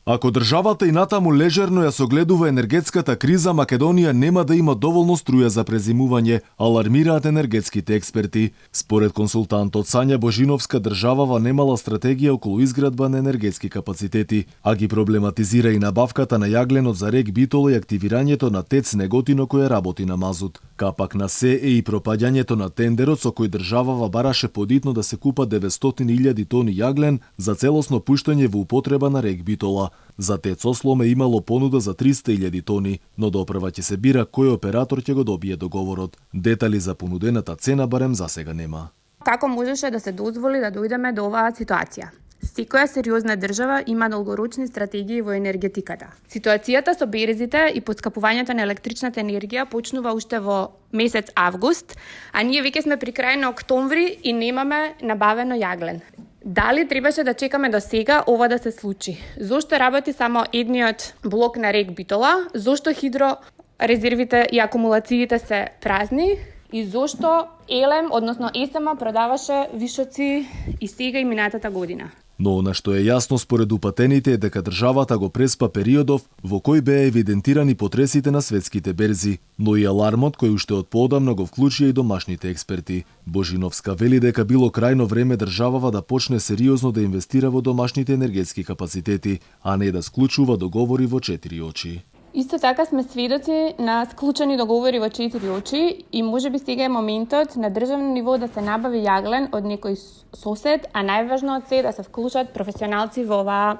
Ако државата и натаму лежерно ја согледува енергетската криза, Македонија нема да има доволно струја за презимување, алармираат енергетските експерти. Според консултантот Сања Божиновска, државава немала стратегија околу изградба на енергетски капацитети, а ги проблематизира и набавката на јагленот за РЕК Битола и активирањето на ТЕЦ Неготино која работи на мазут. Капак на се е и пропаѓањето на тендерот со кој државава бараше подитно да се купат 900.000 тони јаглен за целосно пуштање во употреба на РЕК Битола. За ТЕЦ Ослом е имало понуда за 300.000 тони, но допрва ќе се бира кој оператор ќе го добие договорот. Детали за понудената цена барем засега нема. Како можеше да се дозволи да дојдеме до оваа ситуација? Секоја сериозна држава има долгорочни стратегии во енергетиката. Ситуацијата со березите и поскапувањето на електричната енергија почнува уште во месец август, а ние веќе сме при крај на октомври и немаме набавено јаглен. Дали требаше да чекаме до сега ова да се случи? Зошто работи само едниот блок на РЕК Битола? Зошто хидрорезервите и акумулациите се празни? И зошто ЕЛЕМ, односно ЕСМ, продаваше вишоци и сега и минатата година? Но она што е јасно според упатените е дека државата го преспа периодов во кој беа евидентирани потресите на светските берзи, но и алармот кој уште од поодамна го вклучија и домашните експерти. Божиновска вели дека било крајно време државава да почне сериозно да инвестира во домашните енергетски капацитети, а не да склучува договори во 4 очи. Исто така сме сведоци на склучени договори во 4 очи и можеби сега е моментот на државно ниво да се набави јаглен од некој сосед, а најважно од се да се вклучат професионалци во оваа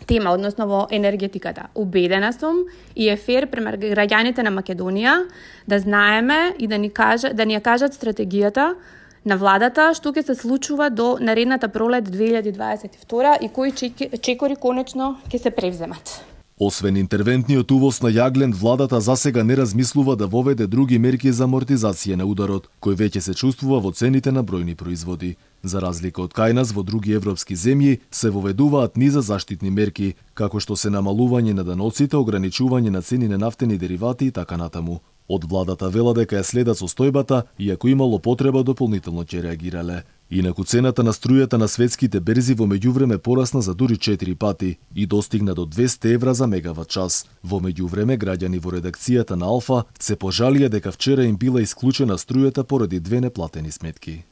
тема, односно во енергетиката. Убедена сум и е фер према граѓаните на Македонија да знаеме и да ни ја кажат стратегијата на владата што ќе се случува до наредната пролет 2022 и кои чекори конечно ќе се превземат. Освен интервентниот увоз на јаглен, владата засега не размислува да воведе други мерки за амортизација на ударот, кој веќе се чувствува во цените на бројни производи. За разлика од кај нас, во други европски земји се воведуваат низа заштитни мерки, како што се намалување на даноците, ограничување на цени на нафтени деривати и така натаму. Од владата вела дека ја следат состојбата и ако имало потреба дополнително ќе реагирале. Инаку цената на струјата на светските берзи во меѓувреме порасна за дури 4 пати и достигна до 200 евра за мегават час. Во меѓувреме граѓани во редакцијата на Алфа се пожалија дека вчера им била исклучена струјата поради 2 неплатени сметки.